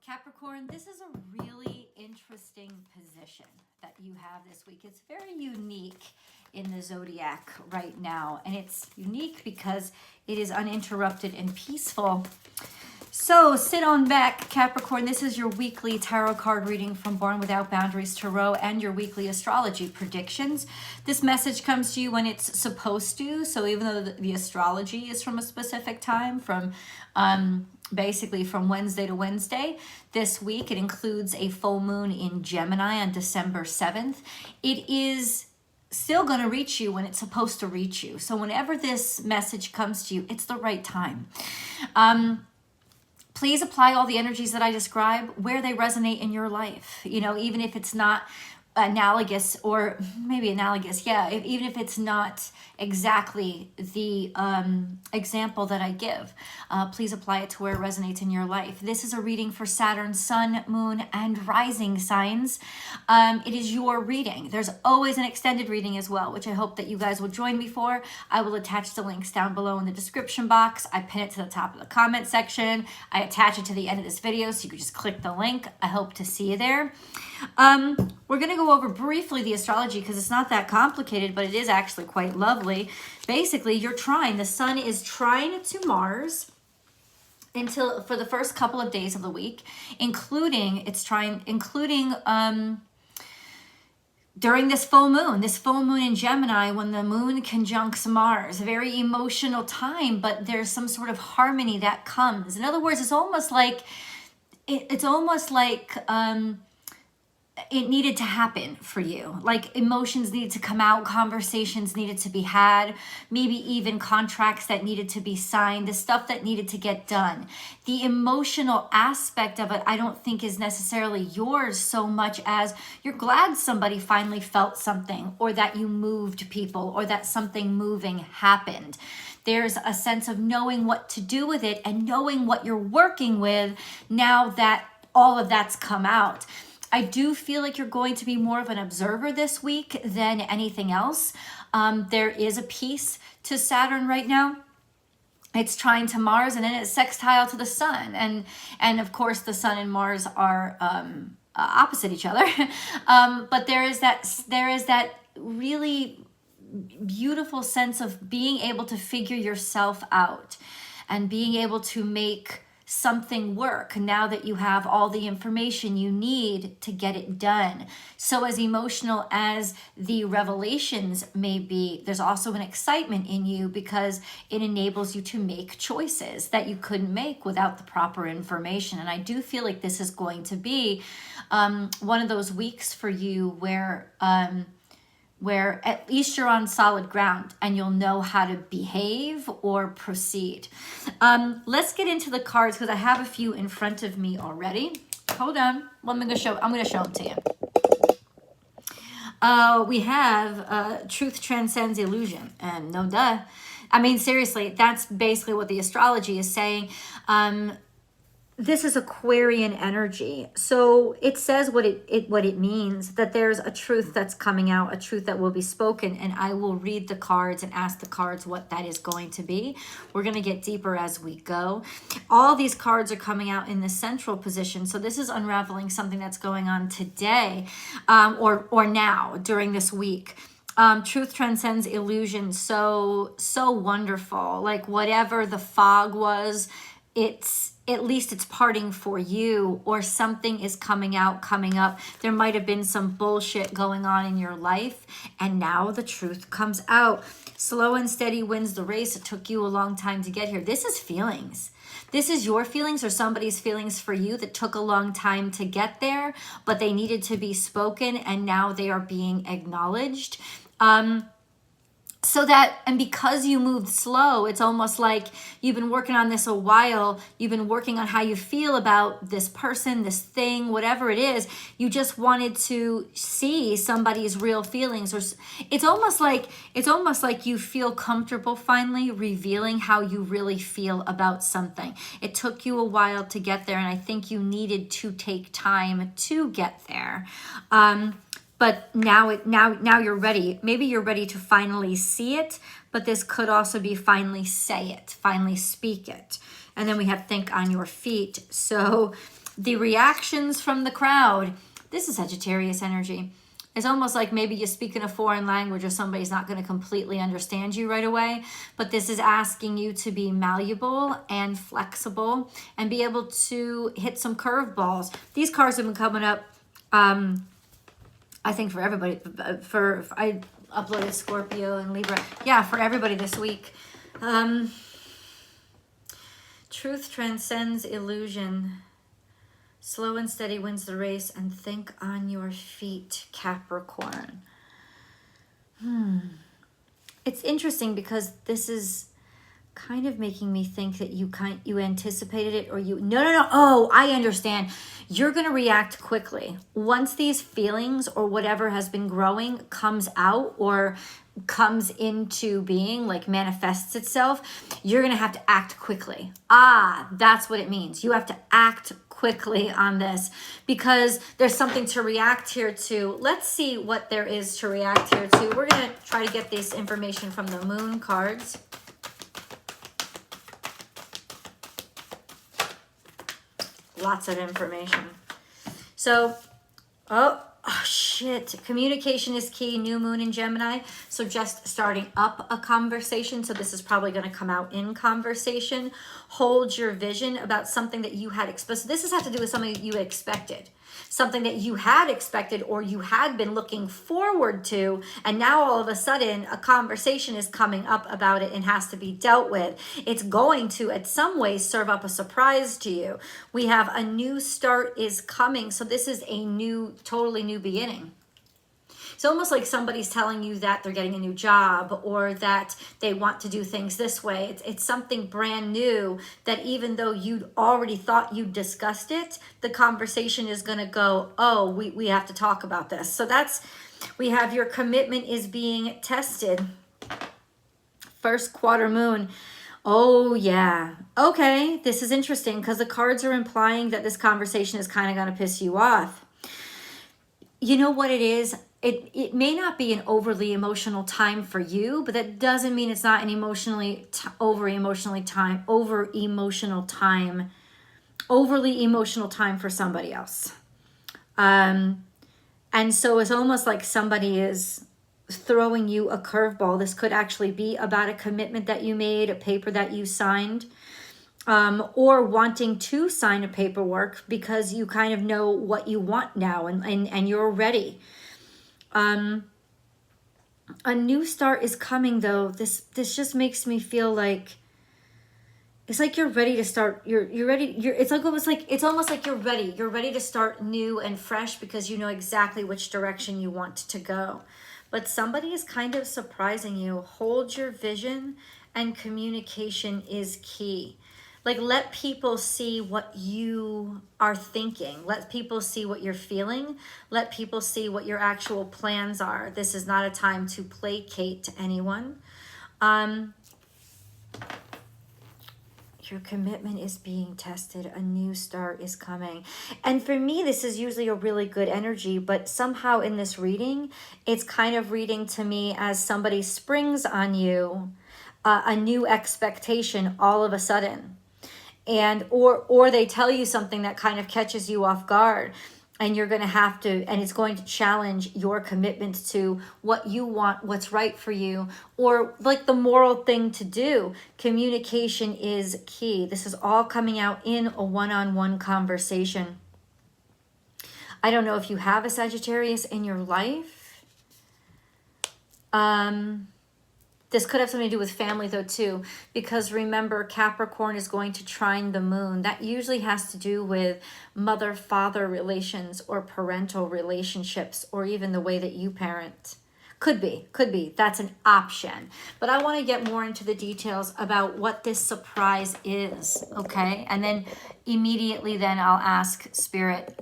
Capricorn, this is a really interesting position that you have this week. It's very unique in the zodiac right now, and it's unique because it is uninterrupted and peaceful. So sit on back, Capricorn. This is your weekly tarot card reading from Born Without Boundaries Tarot and your weekly astrology predictions. This message comes to you when it's supposed to. So even though the astrology is from a specific time, from basically from Wednesday to Wednesday, this week it includes a full moon in Gemini on December 7th. It is still going to reach you when it's supposed to reach you. So whenever this message comes to you, it's the right time. Please apply all the energies that I describe where they resonate in your life. You know, even if it's not analogous, or maybe analogous, yeah, even if it's not exactly the example that I give, please apply it to where it resonates in your life. This is a reading for Saturn, Sun, Moon, and Rising signs. It is your reading. There's always an extended reading as well, which I hope that you guys will join me for. I will attach the links down below in the description box. I pin it to the top of the comment section. I attach it to the end of this video, so you can just click the link. I hope to see you there. We're going to go over briefly the astrology because it's not that complicated, but it is actually quite lovely. Basically, the sun is trine to Mars for the first couple of days of the week, including during this full moon in Gemini, when the moon conjuncts Mars. A very emotional time, but there's some sort of harmony that comes. In other words, it's almost like it needed to happen for you. Like emotions needed to come out, conversations needed to be had, maybe even contracts that needed to be signed, the stuff that needed to get done. The emotional aspect of it, I don't think is necessarily yours so much as you're glad somebody finally felt something, or that you moved people, or that something moving happened. There's a sense of knowing what to do with it and knowing what you're working with now that all of that's come out. I do feel like you're going to be more of an observer this week than anything else. There is a piece to Saturn right now. It's trine to Mars, and then it's sextile to the sun. And of course, the sun and Mars are opposite each other. But there is that really beautiful sense of being able to figure yourself out and being able to make something work now that you have all the information you need to get it done. So as emotional as the revelations may be, there's also an excitement in you because it enables you to make choices that you couldn't make without the proper information. And I do feel like this is going to be one of those weeks for you where at least you're on solid ground and you'll know how to behave or proceed. Let's get into the cards because I have a few in front of me already. Hold on. I'm going to show them to you. We have Truth Transcends Illusion. And no duh. I mean, seriously, that's basically what the astrology is saying. This is Aquarian energy. So it says what it means, that there's a truth that's coming out, a truth that will be spoken, and I will read the cards and ask the cards what that is going to be. We're going to get deeper as we go. All these cards are coming out in the central position. So this is unraveling something that's going on today, or now during this week. Truth transcends illusion. So wonderful. Like whatever the fog was, at least it's parting for you, or something is coming up. There might have been some bullshit going on in your life, and now the truth comes out. Slow and steady wins the race. It took you a long time to get here. This is feelings. This is your feelings or somebody's feelings for you that took a long time to get there, but they needed to be spoken, and now they are being acknowledged. And because you moved slow, it's almost like you've been working on this a while. You've been working on how you feel about this person, this thing, whatever it is. You just wanted to see somebody's real feelings. Or it's almost like you feel comfortable finally revealing how you really feel about something. It took you a while to get there, and I think you needed to take time to get there. But now you're ready. Maybe you're ready to finally see it, but this could also be finally say it, finally speak it. And then we have think on your feet. So The reactions from the crowd. This is Sagittarius energy. It's almost like maybe you speak in a foreign language or somebody's not going to completely understand you right away. But this is asking you to be malleable and flexible and be able to hit some curveballs. These cards have been coming up, I think, for everybody. I uploaded Scorpio and Libra. Yeah, for everybody this week. Truth transcends illusion. Slow and steady wins the race, and think on your feet, Capricorn. It's interesting because this is kind of making me think that you anticipated it, or no. Oh, I understand. You're going to react quickly. Once these feelings or whatever has been growing comes out or comes into being, like manifests itself, you're going to have to act quickly. That's what it means. You have to act quickly on this because there's something to react here to. Let's see what there is to react here to. We're going to try to get this information from the moon cards. Lots of information. So, oh shit. Communication is key. New moon in Gemini. So just starting up a conversation. So this is probably going to come out in conversation. Hold your vision about something that you had expected. So this has had to do with something that you expected. Something that you had expected or you had been looking forward to, and now all of a sudden a conversation is coming up about it and has to be dealt with. It's going to, in some ways, serve up a surprise to you. We have a new start is coming, so this is a new, totally new beginning. It's almost like somebody's telling you that they're getting a new job or that they want to do things this way. It's something brand new that even though you'd already thought you discussed it, the conversation is going to go, oh, we have to talk about this. So we have your commitment is being tested. First quarter moon. Oh, yeah. Okay, this is interesting because the cards are implying that this conversation is kind of going to piss you off. You know what it is? It may not be an overly emotional time for you, but that doesn't mean it's not an overly emotional time for somebody else. And so it's almost like somebody is throwing you a curveball. This could actually be about a commitment that you made, a paper that you signed, or wanting to sign a paperwork because you kind of know what you want now and you're ready. A new start is coming though. This just makes me feel like it's like you're ready to start. You're ready. It's almost like you're ready. You're ready to start new and fresh because you know exactly which direction you want to go. But somebody is kind of surprising you. Hold your vision, and communication is key. Like, let people see what you are thinking. Let people see what you're feeling. Let people see what your actual plans are. This is not a time to placate to anyone. Your commitment is being tested. A new start is coming. And for me, this is usually a really good energy, but somehow in this reading, it's kind of reading to me as somebody springs on you a new expectation all of a sudden. And or they tell you something that kind of catches you off guard, and you're going to have to, and it's going to challenge your commitment to what you want, what's right for you, or like the moral thing to do. Communication is key. This is all coming out in a one-on-one conversation. I don't know if you have a Sagittarius in your life. This could have something to do with family though too, because remember Capricorn is going to trine the moon. That usually has to do with mother-father relations or parental relationships, or even the way that you parent. Could be. That's an option. But I want to get more into the details about what this surprise is, okay? And then immediately then I'll ask Spirit,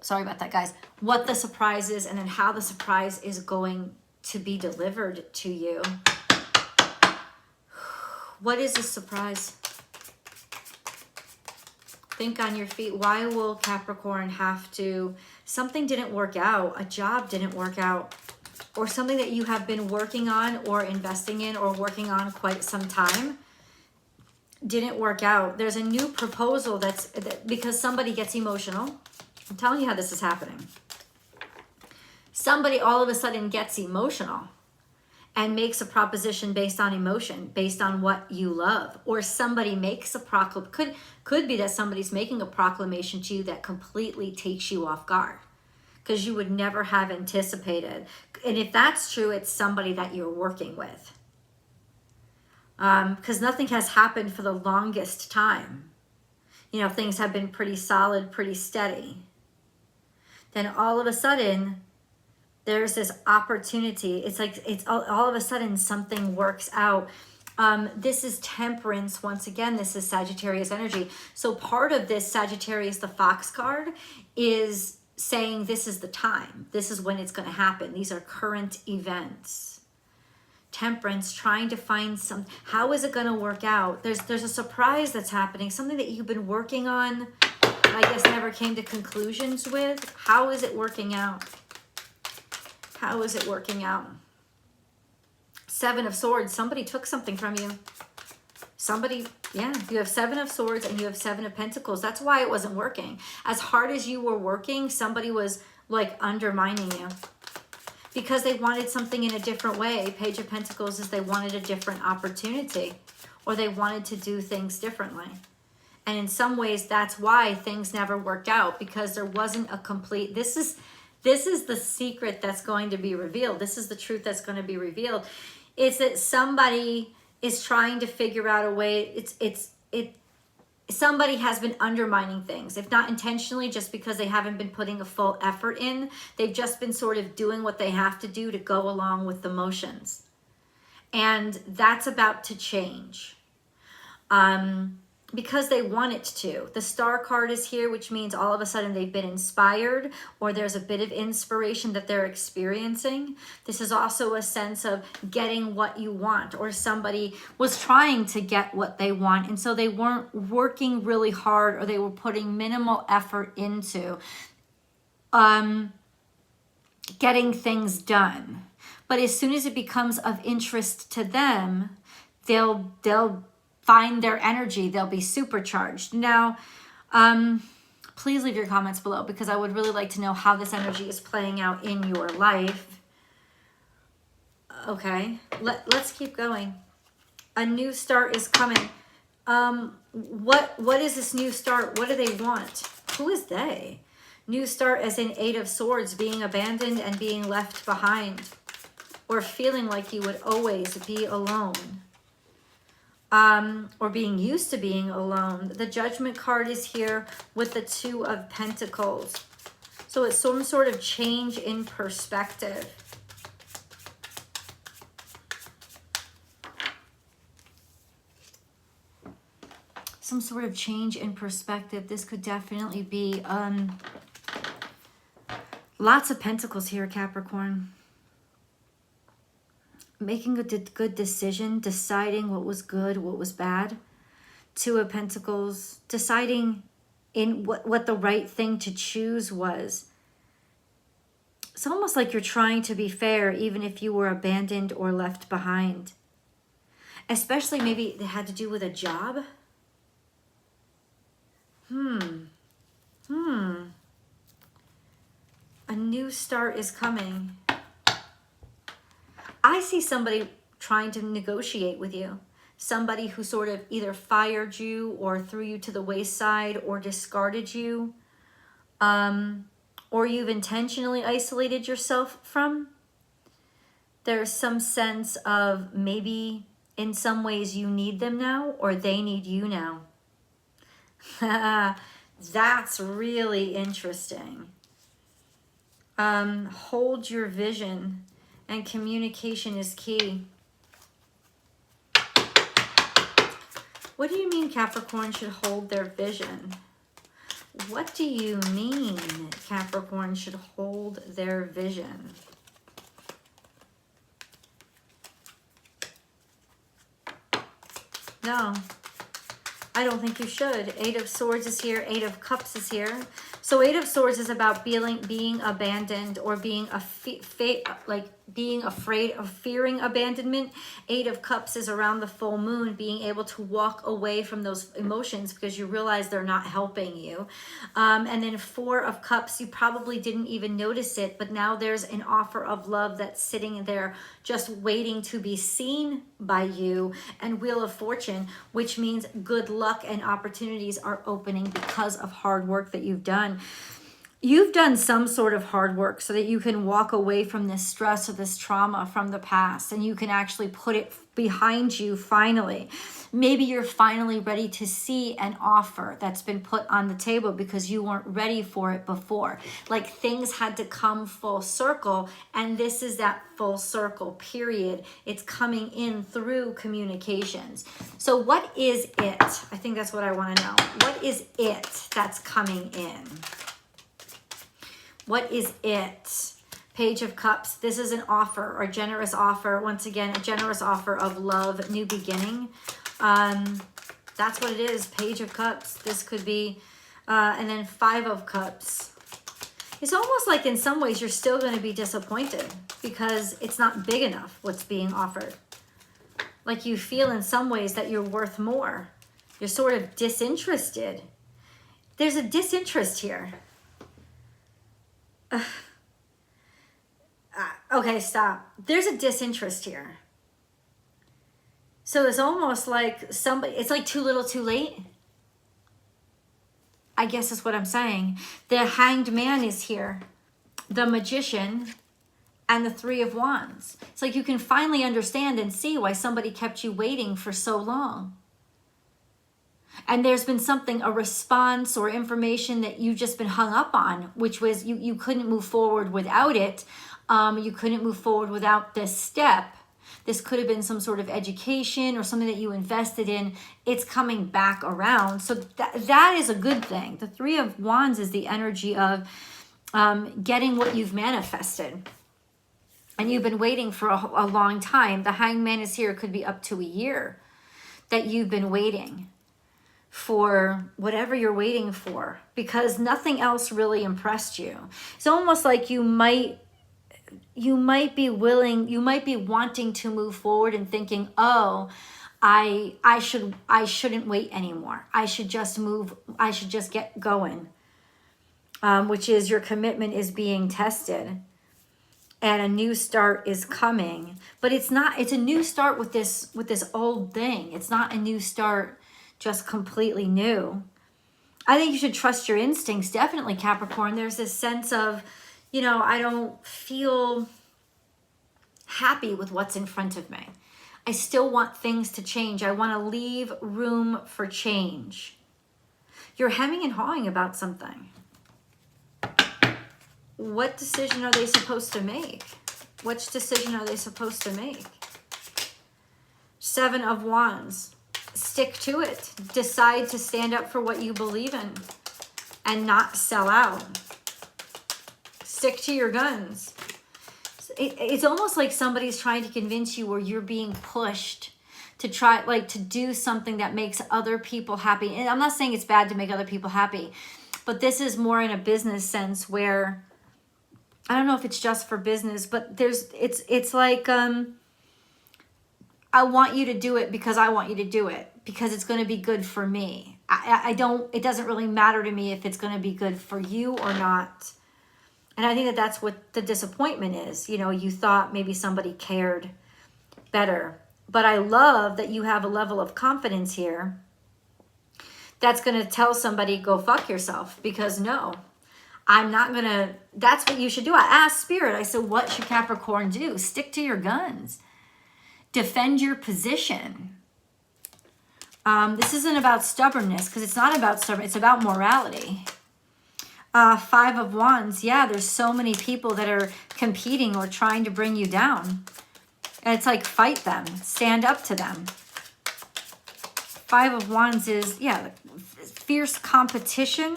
sorry about that guys, what the surprise is and then how the surprise is going to be delivered to you. What is the surprise? Think on your feet. Why will Capricorn have to, something didn't work out, a job didn't work out, or something that you have been working on or investing in or working on quite some time didn't work out. There's a new proposal because somebody gets emotional. I'm telling you how this is happening. Somebody all of a sudden gets emotional and makes a proposition based on emotion, based on what you love. Or somebody makes a could be that somebody's making a proclamation to you that completely takes you off guard, because you would never have anticipated. And if that's true, it's somebody that you're working with. Because nothing has happened for the longest time. You know, things have been pretty solid, pretty steady. Then all of a sudden, there's this opportunity. It's like it's all of a sudden something works out. This is Temperance. Once again, this is Sagittarius energy. So part of this Sagittarius, the Fox card, is saying this is the time. This is when it's going to happen. These are current events. Temperance, trying to find how is it going to work out? There's a surprise that's happening, something that you've been working on, I guess never came to conclusions with. How is it working out? How is it working out? Seven of Swords, somebody took something from you. Somebody, yeah, you have Seven of Swords and you have Seven of Pentacles. That's why it wasn't working. As hard as you were working, somebody was like undermining you, because they wanted something in a different way. Page of Pentacles is they wanted a different opportunity, or they wanted to do things differently. And in some ways, that's why things never worked out, because there wasn't a complete, this is the secret that's going to be revealed. This is the truth that's going to be revealed. It's that somebody is trying to figure out a way, somebody has been undermining things, if not intentionally, just because they haven't been putting a full effort in. They've just been sort of doing what they have to do to go along with the motions. And that's about to change. Because they want it to. The Star card is here, which means all of a sudden they've been inspired, or there's a bit of inspiration that they're experiencing. This is also a sense of getting what you want, or somebody was trying to get what they want, and so they weren't working really hard, or they were putting minimal effort into getting things done. But as soon as it becomes of interest to them, they'll find their energy, they'll be supercharged. Now, please leave your comments below, because I would really like to know how this energy is playing out in your life. Okay, let's keep going. A new start is coming. What is this new start? What do they want? Who is they? New start as in Eight of Swords, being abandoned and being left behind, or feeling like you would always be alone. Or being used to being alone. The Judgment card is here with the Two of Pentacles. So it's some sort of change in perspective. Some sort of change in perspective. This could definitely be lots of Pentacles here, Capricorn. Making a good decision, deciding what was good, what was bad. Two of Pentacles, deciding in what the right thing to choose was. It's almost like you're trying to be fair, even if you were abandoned or left behind. Especially maybe it had to do with a job. A new start is coming. I see somebody trying to negotiate with you. Somebody who sort of either fired you or threw you to the wayside or discarded you. Or you've intentionally isolated yourself from. There's some sense of maybe in some ways you need them now, or they need you now. That's really interesting. Hold your vision. And communication is key. What do you mean Capricorn should hold their vision? What do you mean Capricorn should hold their vision? No, I don't think you should. Eight of Swords is here. Eight of Cups is here. So Eight of Swords is about being abandoned, or being being afraid of fearing abandonment. 8 of Cups is around the full moon, being able to walk away from those emotions because you realize they're not helping you. And then 4 of Cups, you probably didn't even notice it, but now there's an offer of love that's sitting there just waiting to be seen by you. And Wheel of Fortune, which means good luck and opportunities are opening because of hard work that you've done. You've done some sort of hard work so that you can walk away from this stress or this trauma from the past, and you can actually put it behind you finally. Maybe you're finally ready to see an offer that's been put on the table because you weren't ready for it before. Like things had to come full circle, and this is that full circle period. It's coming in through communications. So what is it? I think that's what I want to know. What is it that's coming in? What is it? Page of Cups. This is an offer or generous offer. Once again, a generous offer of love, new beginning. That's what it is. Page of Cups. This could be, and then 5 of Cups. It's almost like in some ways you're still going to be disappointed because it's not big enough what's being offered. Like you feel in some ways that you're worth more. You're sort of disinterested. There's a disinterest here. Okay, stop. There's a disinterest here. So it's almost like somebody, it's like too little too late. I guess is what I'm saying. The Hanged Man is here. The Magician and the 3 of Wands. It's like you can finally understand and see why somebody kept you waiting for so long. And there's been something, a response or information that you've just been hung up on, which was you couldn't move forward without it. You couldn't move forward without this step. This could have been some sort of education or something that you invested in. It's coming back around. So that is a good thing. The 3 of Wands is the energy of getting what you've manifested. And you've been waiting for a long time. The Hanged Man is here. It could be up to a year that you've been waiting for whatever you're waiting for because nothing else really impressed you. It's almost like you might be willing, you might be wanting to move forward and thinking, oh, I shouldn't wait anymore. I should just move. I should just get going. Which is your commitment is being tested and a new start is coming, but it's not, it's a new start with this old thing. It's not a new start just completely new. I think you should trust your instincts, definitely, Capricorn. There's this sense of, you know, I don't feel happy with what's in front of me. I still want things to change. I want to leave room for change. You're hemming and hawing about something. What decision are they supposed to make? Which decision are they supposed to make? 7 of Wands. Stick to it. Decide to stand up for what you believe in and not sell out. Stick to your guns. It's almost like somebody's trying to convince you or you're being pushed to try, like, to do something that makes other people happy. And I'm not saying it's bad to make other people happy, but this is more in a business sense where, I don't know if it's just for business, but it's like, I want you to do it because I want you to do it because it's going to be good for me. It doesn't really matter to me if it's going to be good for you or not. And I think that that's what the disappointment is. You know, you thought maybe somebody cared better. But I love that you have a level of confidence here that's going to tell somebody, go fuck yourself. Because no, I'm not going to, that's what you should do. I asked Spirit, I said, what should Capricorn do? Stick to your guns. Defend your position. This isn't about stubbornness because it's not about stubbornness. It's about morality. 5 of Wands. Yeah, there's so many people that are competing or trying to bring you down. And it's like, fight them. Stand up to them. 5 of Wands is, yeah, fierce competition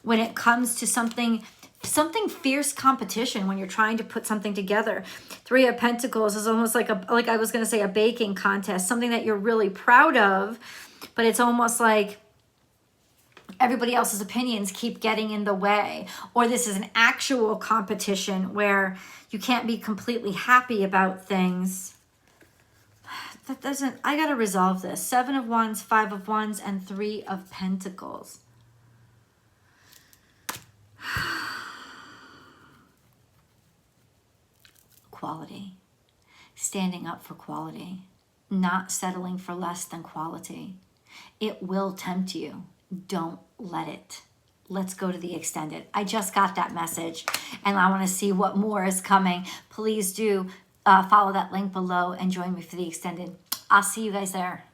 when it comes to something fierce competition when you're trying to put something together. 3 of Pentacles is almost like I was going to say a baking contest, something that you're really proud of, but it's almost like everybody else's opinions keep getting in the way, or this is an actual competition where you can't be completely happy about things. That doesn't, I got to resolve this. 7 of Wands, 5 of Wands, and 3 of Pentacles. Quality. Standing up for quality. Not settling for less than quality. It will tempt you. Don't let it. Let's go to the extended. I just got that message and I want to see what more is coming. Please do follow that link below and join me for the extended. I'll see you guys there.